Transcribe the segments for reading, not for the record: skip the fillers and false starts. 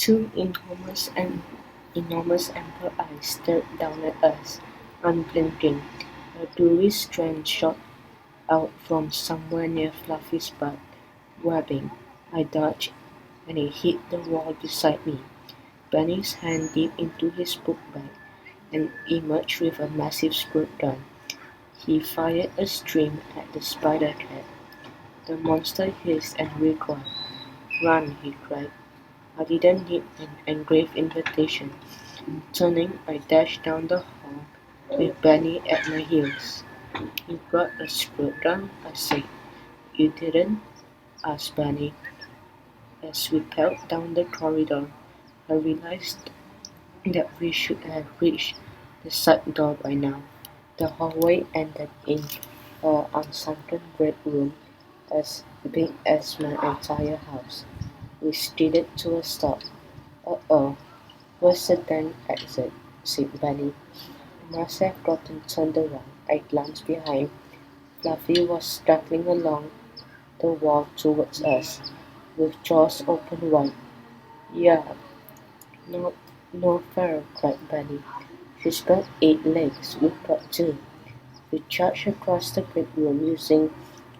Two enormous amber eyes stared down at us, unblinking. A dewy strand shot out from somewhere near Fluffy's butt, webbing. I dodged, and he hit the wall beside me. Benny's hand dipped into his book bag and emerged with a massive squirt gun. He fired a stream at the spider cat. The monster hissed and recoiled. "Run!" he cried. I didn't need an engraved invitation. Turning, I dashed down the hall with Benny at my heels. "You brought a screwdriver?" I said. "You didn't?" asked Benny. As we pedaled down the corridor, I realized that we should have reached the side door by now. The hallway ended in an unsunken great room as big as my entire house. We steered to a stop. "Uh-oh, where's the damn exit?" said Benny. I must have gotten turned around. I glanced behind. Fluffy was struggling along the wall towards us, with jaws open wide. "Yeah, no, no fair," cried Benny. "She's got 8 legs, we've got 2. We charged across the great room using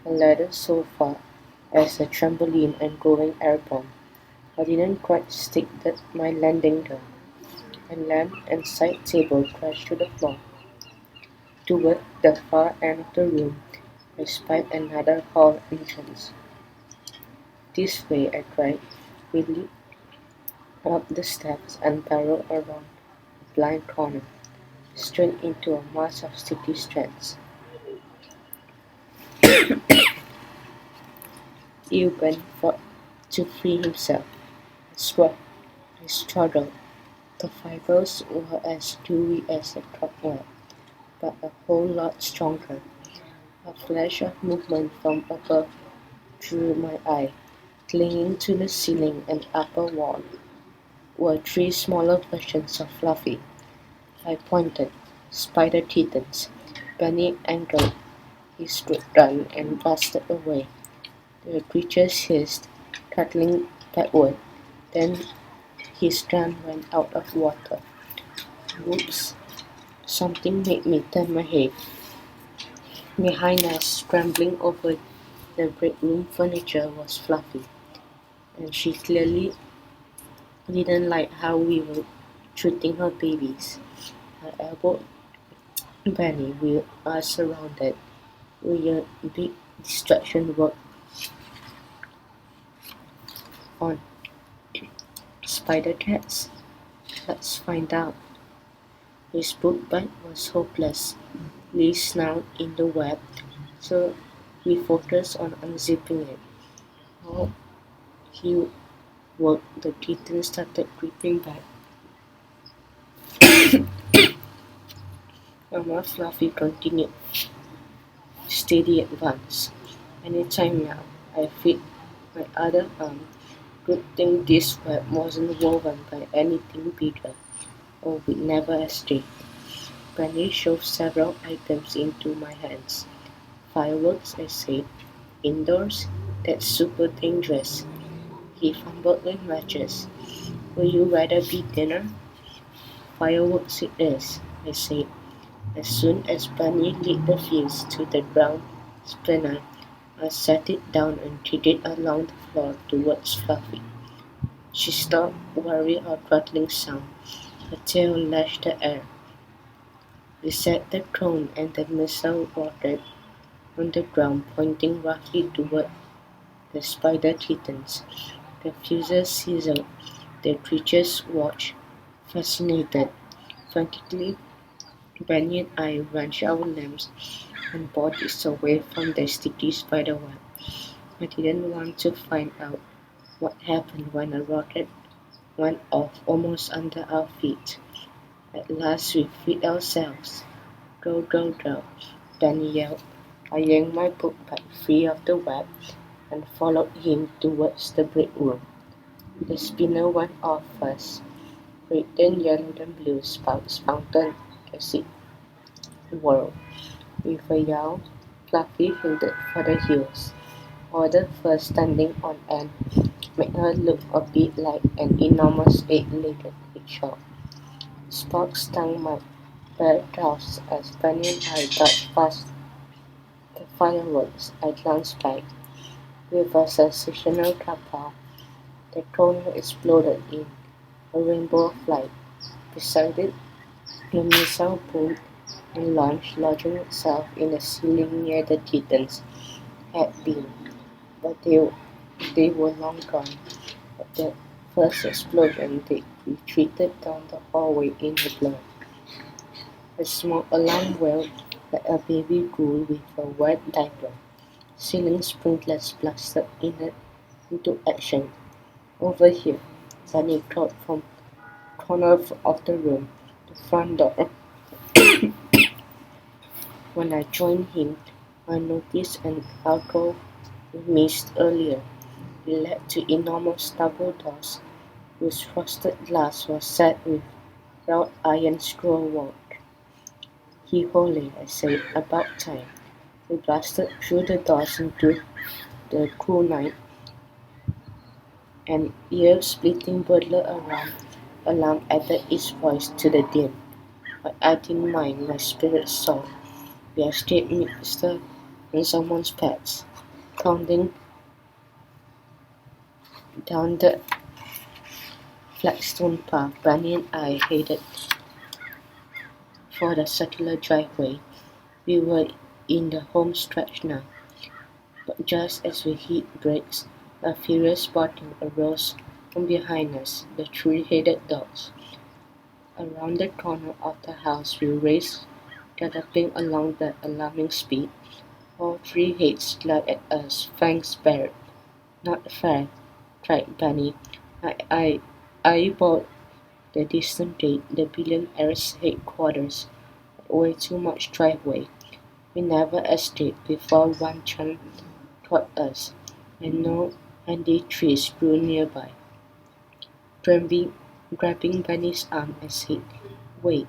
a ladder sofa as a trampoline and going airborne. I didn't quite stick my landing though. A lamp and side table crashed to the floor. Toward the far end of the room, I spied another hall entrance. "This way," I cried. We leaped up the steps and barreled around a blind corner, straight into a mass of sticky strands. Euban fought to free himself. I struggled. The fibers were as dewy as a cobweb, but a whole lot stronger. A flash of movement from above drew my eye. Clinging to the ceiling and upper wall were 3 smaller versions of Fluffy. I pointed. "Spider kittens." Benny angled his gun and blasted away. The creatures hissed, cuttling backward. Then his gun ran out of water. Whoops! Something made me turn my head. Behind us, scrambling over the break room furniture, was Fluffy, and she clearly didn't like how we were treating her babies. I elbowed Benny. We are surrounded. Will a big distraction work on spider cats? Let's find out. His book bag was hopeless. Lee snout in the web, so we focused on unzipping it. While he worked, the kitten started creeping back. Mama Fluffy continued. "Steady advance. Any time now." I freed my other arm. Good thing this web wasn't woven by anything bigger, or we'd never escape. Benny shoved several items into my hands. "Fireworks," I said. "Indoors? That's super dangerous." He fumbled with matches. "Would you rather be dinner?" "Fireworks it is," I said. As soon as Bunny lit the fuse to the ground splinter, I set it down and kicked it along the floor towards Fluffy. She stopped, wary of rattling sound. Her tail lashed the air. We set the cone and the missile rocket on the ground, pointing roughly toward the spider kittens. The fuses sizzled. The creatures watched, fascinated. Frantically, Benny and I wrenched our lamps and bodies away from the sticky spider web. I didn't want to find out what happened when a rocket went off almost under our feet. At last we freed ourselves. "Go, go, go," Benny yelled. I yanked my book bag free of the web and followed him towards the break room. The spinner went off first. Red, then yellow, then blue sparks fountained as it whirled. With a yowl, Fluffy headed for the hills, or the first standing on end. made her look a bit like an enormous eight-legged hedgehog. Sparks stung my bare brows as Bunny and I dodged past the fireworks. I glanced back. With a sensational kapow, the tornado exploded in a rainbow of light. Beside it, the missile boomed and launched, lodging itself in the ceiling near the kittens had been, but they were long gone. At the first explosion, they retreated down the hallway in a blur. A smoke alarm wailed like a baby ghoul with a wet diaper. Ceiling sprinklers blasted into action. Over here, Sunny crawled from the corner of the room, the front door. When I joined him, I noticed an alcove we missed earlier. It led to enormous double doors whose frosted glass was set with wrought iron scrollwork. "He holy," I said, "about time." We blasted through the doors into the cool night, an ear-splitting burglar alarm added its voice to the din. But I didn't mind, my spirit soared. We are straight mixed in someone's pets. Counting down the flagstone path, Bunny and I headed for the circular driveway. We were in the home stretch now, but just as we hit brakes, a furious barking arose from behind us, the three-headed dogs. Around the corner of the house we raced, galloping along at alarming speed. All three heads glared at us, fangs bared. "Not fair," cried Bunny. I eyeballed the distant gate, the billionaire's headquarters, but way too much driveway. We never escaped before one chunk caught us, and no handy trees grew nearby. Grabbing Bunny's arm, I said, "Wait,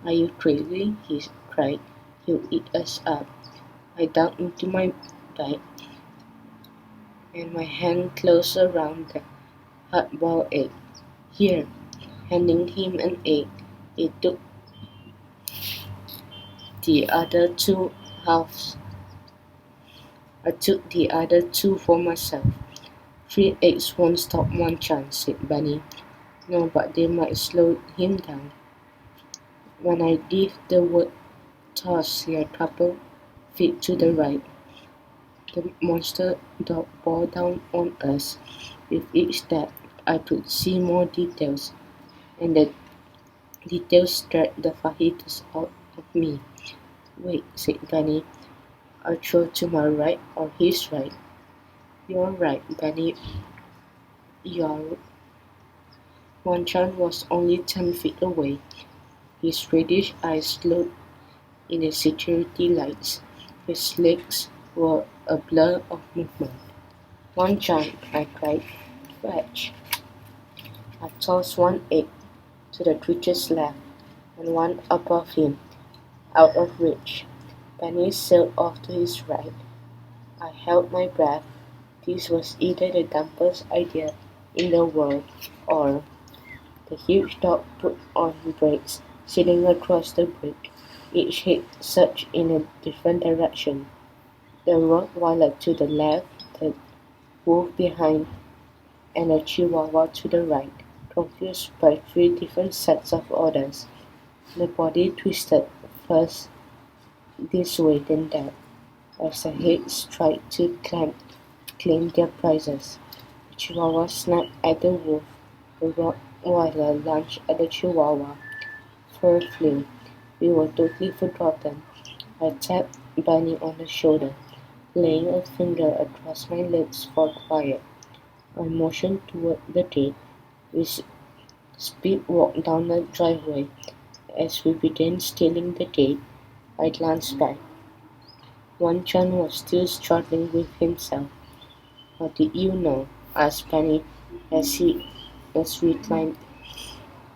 are you crazy?" he cried. "He'll eat us up." I dug into my bag, and my hand closed around the hard-boiled egg. "Here." Handing him an egg, he took the other two halves. I took the other two for myself. "Three eggs won't stop one chance," said Bunny. "No, but they might slow him down." When I gave the word toss a couple feet to the right, the monster dog bore down on us. With each step, I could see more details, and the details scared the fajitas out of me. "Wait," said Bunny. "I'll throw to my right or his right." "You're right, Bunny. Your Wanchan was only 10 feet away. His reddish eyes glowed in the security lights. His legs were a blur of movement. "Wanchan," I cried. "Fetch." I tossed one egg to the creature's left and one above him, out of reach. Bunny sailed off to his right. I held my breath. This was either the dumbest idea in the world, or the huge dog put on brakes, sailing across the bridge. Each head surged in a different direction. The Rottweiler to the left, the wolf behind, and a Chihuahua to the right, confused by three different sets of orders. The body twisted, first this way then that, as the heads tried to claim their prizes. The Chihuahua snapped at the wolf, the Rottweiler lunged at the Chihuahua. Fur flew. We were totally forgotten. I tapped Bunny on the shoulder, laying a finger across my lips for quiet. I motioned toward the gate. We speed walked down the driveway. As we began scaling the gate, I glanced back. Wanchan was still struggling with himself. "How did you know?" asked Bunny as we climbed.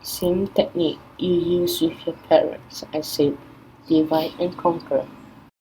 "Same technique you use with your parents," I said. "Divide and conquer."